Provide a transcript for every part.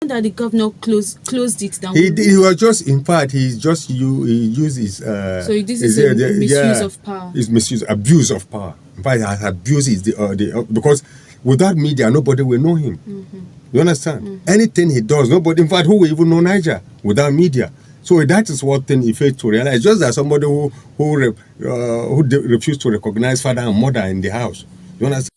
That the governor closed it down. He was just, in fact, he used his. So this is a misuse of power. It's abuse of power. In fact, abuse is because without media, nobody will know him. You understand? Anything he does, nobody. In fact, who will even know Niger without media? So that is what thing he failed to realize. Just that somebody who refused to recognize father and mother in the house. You understand?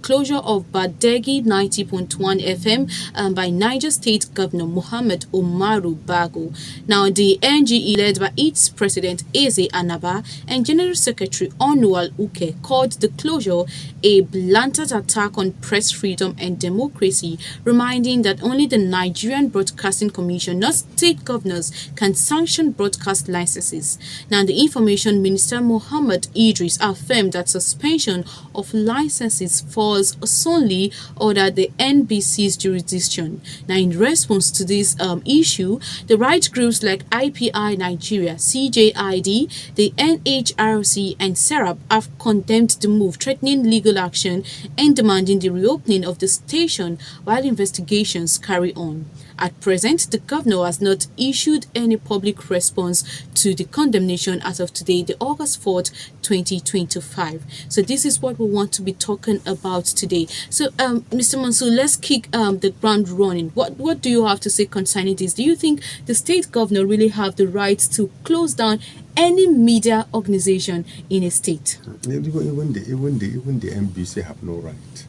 Closure of Badeggi 90.1 FM by Niger State Governor Muhammad Umaru Bago. Now, the NGE, led by its president Eze Anaba and General Secretary Onwal Uke, called the closure a blatant attack on press freedom and democracy, reminding that only the Nigerian Broadcasting Commission, not state governors, can sanction broadcast licenses. Now, the Information Minister Muhammad Idris affirmed that suspension of licenses falls solely under the NBC's jurisdiction. Now, in response to this issue, the right groups like IPI Nigeria, CJID, the NHRC, and SERAP have condemned the move, threatening legal action and demanding the reopening of the station while investigations carry on. At present, the governor has not issued any public response to the condemnation as of today, the August 4th, 2025. So this is what we want to be talking about today. So, Mr. Mansour, let's kick the ground running. What do you have to say concerning this? Do you think the state governor really have the right to close down any media organization in a state? Even the NBC have no right.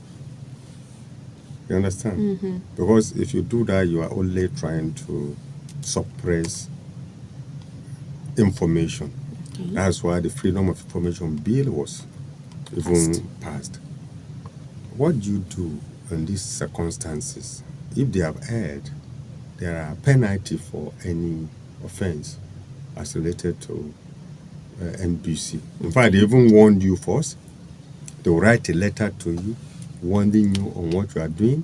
You understand? Because if you do that, you are only trying to suppress information. Okay. That's why the Freedom of Information Bill was even passed. What do you do in these circumstances? If they have erred, there are penalties for any offense as related to NBC. In fact, they even warned you first. They will write a letter to you, warning you on what you are doing.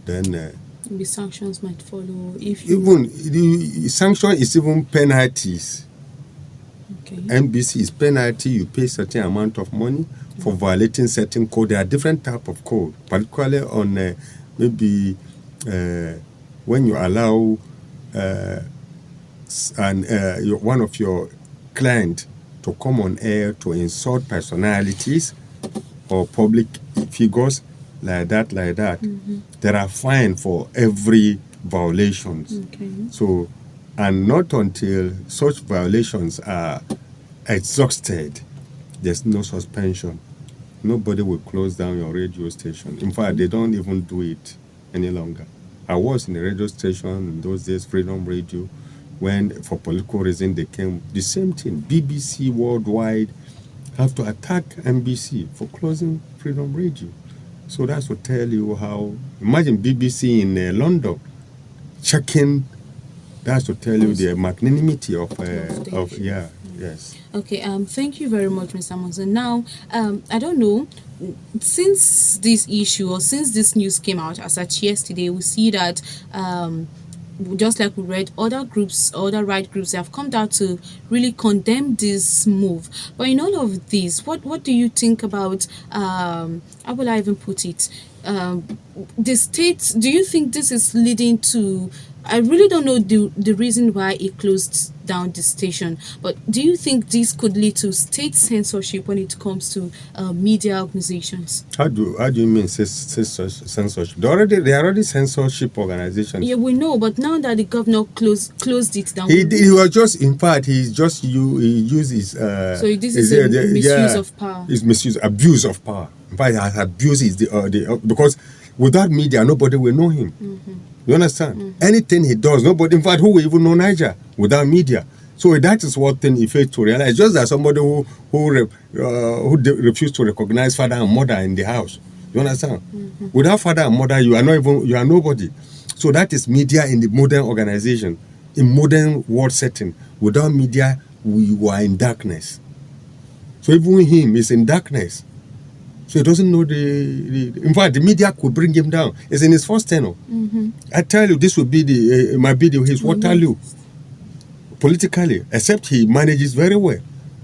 Then the sanctions might follow. If even the sanction is even penalties. Okay. NBC is penalty. You pay certain amount of money for violating certain code. There are different type of code, particularly on maybe when you allow one of your client to come on air to insult personalities or public figures like that. There are fines for every violations. Okay. So, and not until such violations are exhausted, there's no suspension. Nobody will close down your radio station. In fact, they don't even do it any longer. I was in a radio station in those days, Freedom Radio, when for political reason they came. The same thing, BBC worldwide have to attack NBC for closing Freedom Radio. So that's to tell you how, imagine BBC in London checking, that's to tell you the magnanimity of yes. Okay, thank you very much, Mr. Mansour. Now, I don't know, since this issue or since this news came out as at yesterday, we see that just like we read, other groups, other right groups have come down to really condemn this move. But in all of this, what do you think about, how will I even put it, the state? Do you think this is leading to, I really don't know the reason why it closed down the station, but do you think this could lead to state censorship when it comes to media organizations? How do you mean censorship? They are already censorship organizations. Yeah, we know, but now that the governor closed it down, he was just, in fact, he used his. So this is a misuse of power. It's abuse of power. In fact, abuse is because without media, nobody will know him. You understand? Anything he does, nobody, in fact, who will even know Niger without media? So that is what thing he failed to realize. Just that somebody who refused to recognize father and mother in the house. You understand? Without father and mother, you are nobody. So that is media in the modern organization, in modern world setting. Without media, we are in darkness. So even him is in darkness. So he doesn't know in fact, the media could bring him down. It's in his first tenure. I tell you, this will be his Waterloo politically, except he manages very well.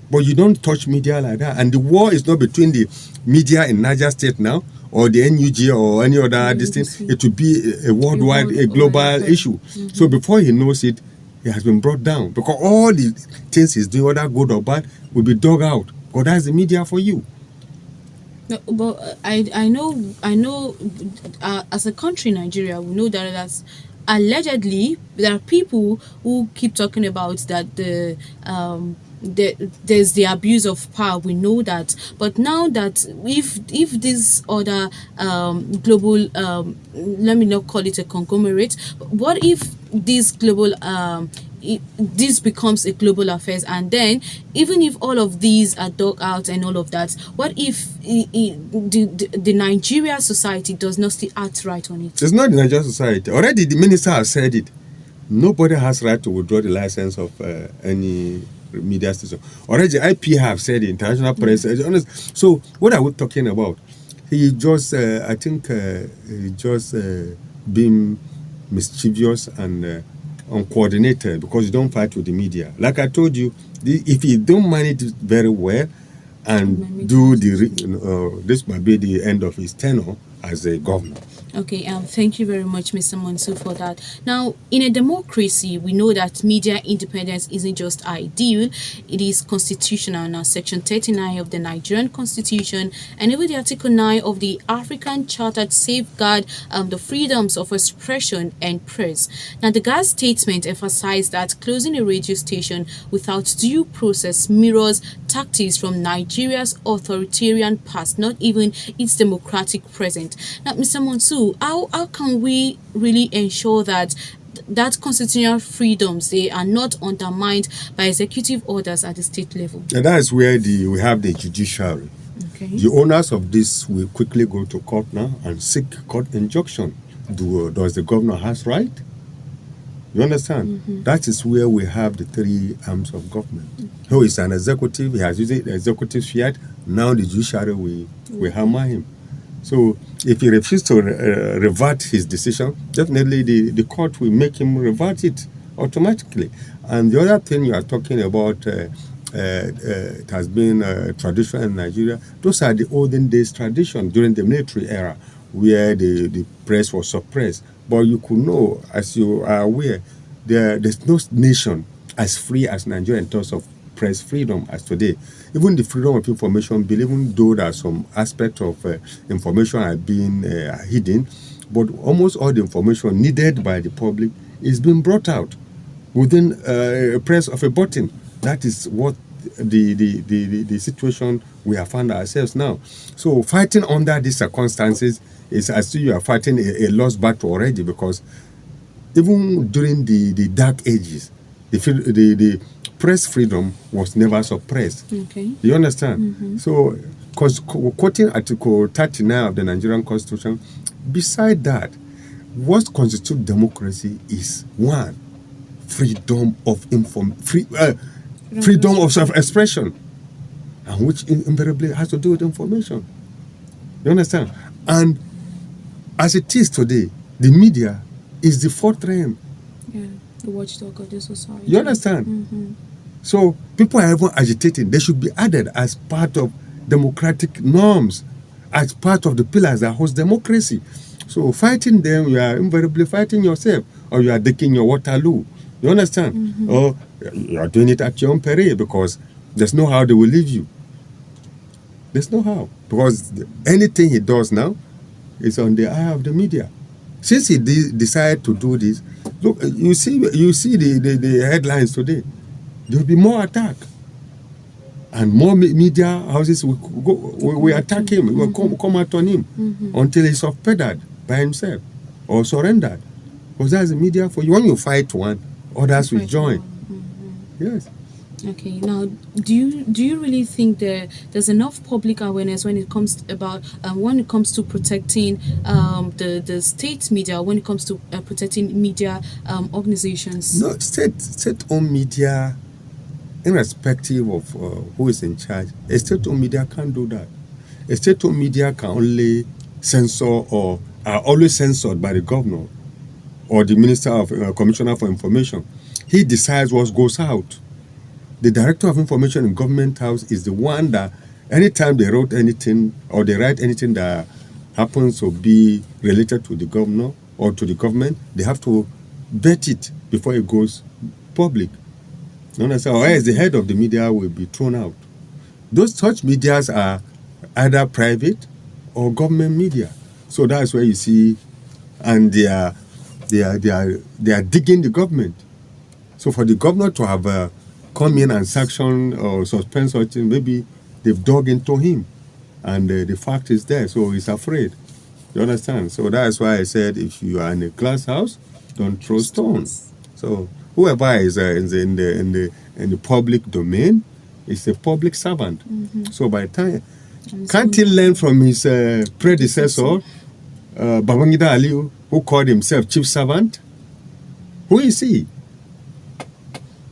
But you don't touch media like that. And the war is not between the media in Niger State now or the NUG or any other this thing. It will be a worldwide, a global issue. So before he knows it, he has been brought down. Because all the things he's doing, whether good or bad, will be dug out. Because that's the media for you. No, but I know as a country, Nigeria, we know that that's allegedly there are people who keep talking about that there's the abuse of power. We know that, but now that if this other global let me not call it a conglomerate, what if this global this becomes a global affairs, and then even if all of these are dug out and all of that, what if the Nigeria society does not still act right on it? It's not the Nigerian society. Already the minister has said it. Nobody has right to withdraw the license of any media station. Already IP have said it, international press. So what are we talking about? He just, I think, he just being mischievous and uncoordinated because you don't fight with the media. Like I told you, if you don't manage it very well and do this might be the end of his tenure as a governor. Okay, thank you very much, Mr. Mansour, for that. Now, in a democracy, we know that media independence isn't just ideal, it is constitutional. Now, Section 39 of the Nigerian Constitution and even the Article 9 of the African Charter safeguard the freedoms of expression and press. Now, the GAS statement emphasized that closing a radio station without due process mirrors tactics from Nigeria's authoritarian past, not even its democratic present. Now, Mr. Mansour, how can we really ensure that constitutional freedoms, they are not undermined by executive orders at the state level? And that is where we have the judiciary. Okay. The owners of this will quickly go to court now and seek court injunction. Does the governor has right? You understand? That is where we have the three arms of government. Who is an executive, he has used the executive fiat, now the judiciary will hammer him. So if he refuses to revert his decision, definitely the court will make him revert it automatically. And the other thing you are talking about, it has been traditional in Nigeria. Those are the olden days tradition during the military era, where the press was suppressed. But you could know, as you are aware, there's no nation as free as Nigeria in terms of press freedom as today. Even the freedom of information bill, even though there are some aspects of information are being hidden, but almost all the information needed by the public is being brought out within a press of a button. That is what the situation we have found ourselves now. So fighting under these circumstances is as if you are fighting a lost battle already, because even during the dark ages, the press freedom was never suppressed. Okay. You understand? So, quoting Article 39 of the Nigerian Constitution, beside that, what constitutes democracy is one, freedom of freedom of self-expression, and which invariably has to do with information. You understand? And as it is today, the media is the fourth realm. Yeah, the watchdog of the society. You understand? So people are even agitating. They should be added as part of democratic norms, as part of the pillars that host democracy. So fighting them, you are invariably fighting yourself, or you are digging your Waterloo. You understand? Or you are doing it at your own peril, because there's no how they will leave you. There's no how. Because anything he does now is on the eye of the media. Since he decided to do this, look, you see the headlines today. There will be more attack, and more media houses will attack him, will come out on him until he's off-pedaled by himself or surrendered. Because that's the media for you. When you fight one, others will join. Yes. Okay. Now, do you really think there's enough public awareness when it comes to protecting the state media, when it comes to protecting media organizations? No, state-owned media, irrespective of who is in charge, a state-owned media can't do that. a state-owned media can only censor or are always censored by the governor or the minister of commissioner for information. He decides what goes out. The director of information in government house is the one that anytime they wrote anything or they write anything that happens to be related to the governor or to the government, they have to vet it before it goes public. You understand? Or else the head of the media will be thrown out. Those such medias are either private or government media. So that's where you see, and they are digging the government. So for the governor to have come in and sanction or suspend something, maybe they've dug into him, and the fact is there, so he's afraid. You understand? So that's why I said, if you are in a glass house, don't throw stones. So whoever is in the public domain is a public servant. So by the time, can't he learn from his predecessor, Babangida Aliyu, who called himself chief servant? Who is he?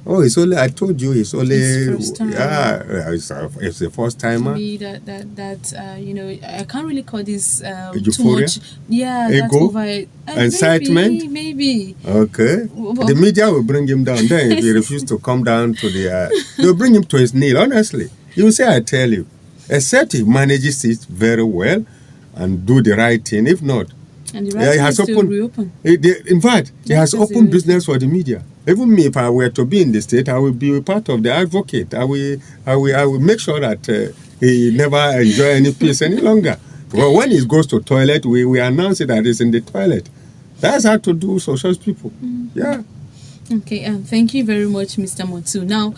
Oh, it's only, I told you, it's only, It's it's the first timer. me that you know, I can't really call this too Euphoria? much. Yeah, Ego? that's over. Incitement? Maybe. Okay. The media will bring him down. Then if he refuses to come down to the, they'll bring him to his knee, honestly. He will say, I tell you, except he manages it very well and do the right thing. If not, And the right has to reopen. in fact, he has opened business for the media. Even me, if I were to be in the state, I will be a part of the advocate. I will make sure that he never enjoy any peace any longer. But when he goes to toilet, we announce it that he's in the toilet. That's how to do social people. Yeah. Okay, thank you very much, Mr. Mansour. Now,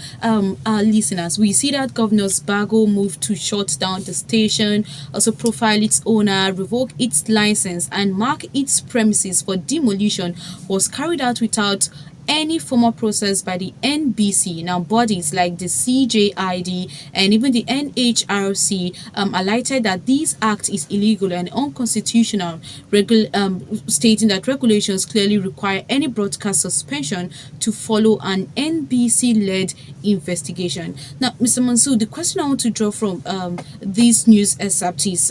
our listeners, we see that Governor's Bago moved to shut down the station, also profile its owner, revoke its license, and mark its premises for demolition was carried out without any formal process by the NBC. Now, bodies like the CJID and even the NHRC highlighted that this act is illegal and unconstitutional, stating that regulations clearly require any broadcast suspension to follow an NBC-led investigation. Now, Mr. Mansour, the question I want to draw from this news excerpt is,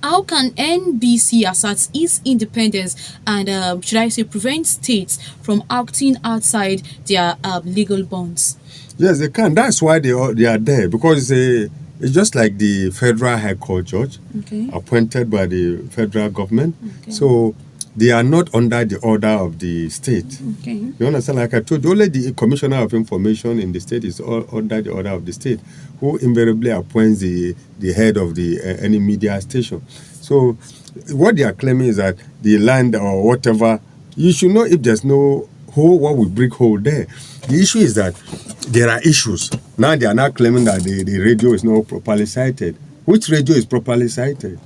how can NBC assert its independence and, should I say, prevent states from acting outside their legal bonds? Yes, they can. That's why they are there, because it's just like the Federal High Court judge appointed by the federal government. So they are not under the order of the state. You understand? Like I told you, only the Commissioner of Information in the state is under the order of the state, who invariably appoints the head of any media station. So what they are claiming is that the land or whatever, you should know if there's no hole, what will break hole there. The issue is that there are issues. Now they are not claiming that the radio is not properly cited. Which radio is properly cited?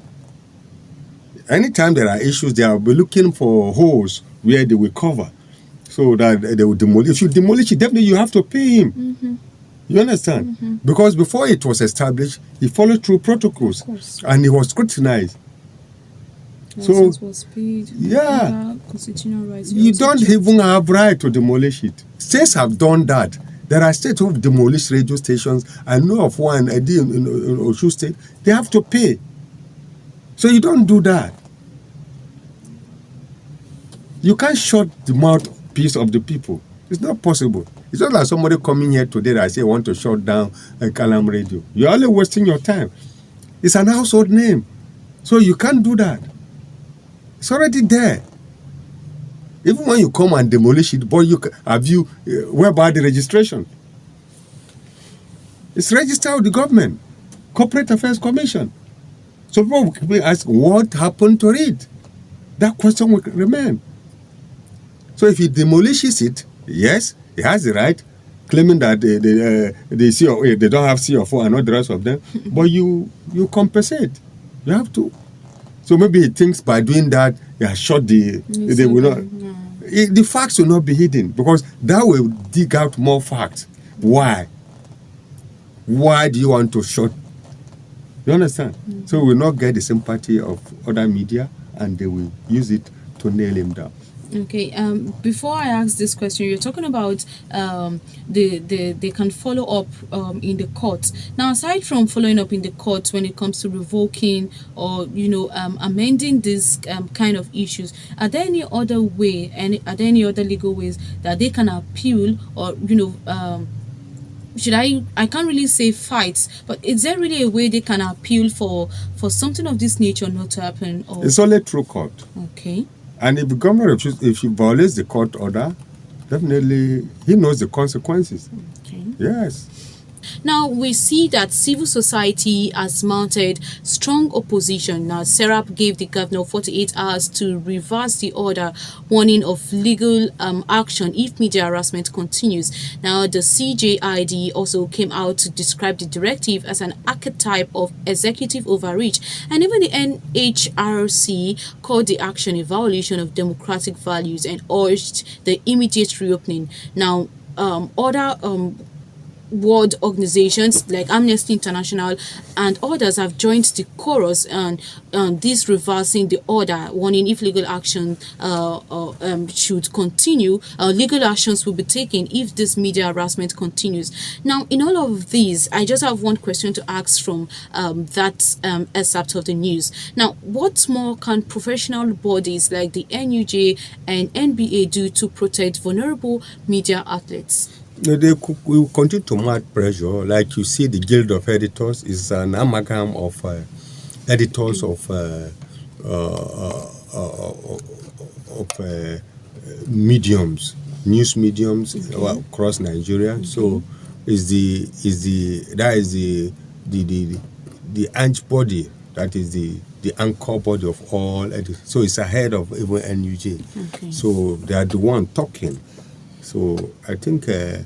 Anytime there are issues, they will be looking for holes where they will cover so that they will demolish. If you demolish it, definitely you have to pay him. You understand? Because before it was established, he followed through protocols and he was scrutinized. So, was paid, yeah, constitutional rights, you don't even have right to demolish it. States have done that. There are states who have demolished radio stations. I know of one, I did in Osun State. They have to pay. So you don't do that. You can't shut the mouthpiece of the people. It's not possible. It's not like somebody coming here today that say want to shut down a Qalam radio. You're only wasting your time. It's an household name. So you can't do that. It's already there. Even when you come and demolish it, but where about the registration? It's registered with the government, Corporate Affairs Commission. So people will ask, what happened to it? That question will remain. So if he demolishes it, yes, he has the right, claiming that they don't have CO4 and all the rest of them, but you compensate. You have to. So maybe he thinks by doing that, they will not. The facts will not be hidden, because that will dig out more facts. Why? Why do you want to shut? You understand? So we will not get the sympathy of other media, and they will use it to nail him down. Okay. Before I ask this question, you're talking about they can follow up in the court. Now, aside from following up in the court when it comes to revoking or amending these kind of issues, are there any other way? And are there any other legal ways that they can appeal or should I can't really say fights, but is there really a way they can appeal for something of this nature not to happen? Or It's only through court. okay. And if the governor refuses, if he violates the court order, definitely he knows the consequences. Okay. Yes. Now we see that civil society has mounted strong opposition. Now Serap gave the governor 48 hours to reverse the order, warning of legal action if media harassment continues. Now the CJID also came out to describe the directive as an archetype of executive overreach, and even the NHRC called the action a violation of democratic values and urged the immediate reopening. Now other world organizations like Amnesty International and others have joined the chorus on this reversing the order, warning if legal action should continue, legal actions will be taken if this media harassment continues. Now, in all of these, I just have one question to ask from that excerpt of the news. Now, what more can professional bodies like the NUJ and NBA do to protect vulnerable media outlets? They will continue to mount pressure. Like you see, the Guild of Editors is an amalgam of editors of mediums, news mediums across Nigeria. So that is the anch body, that is the anchor body of all editors. So it's ahead of even NUJ. Okay. So they are the one talking. So I think the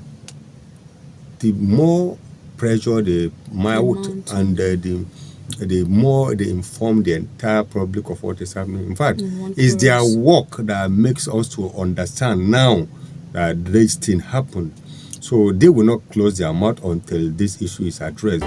more pressure they mount and the more they inform the entire public of what is happening. In fact, it's their work that makes us to understand now that this thing happened. So they will not close their mouth until this issue is addressed.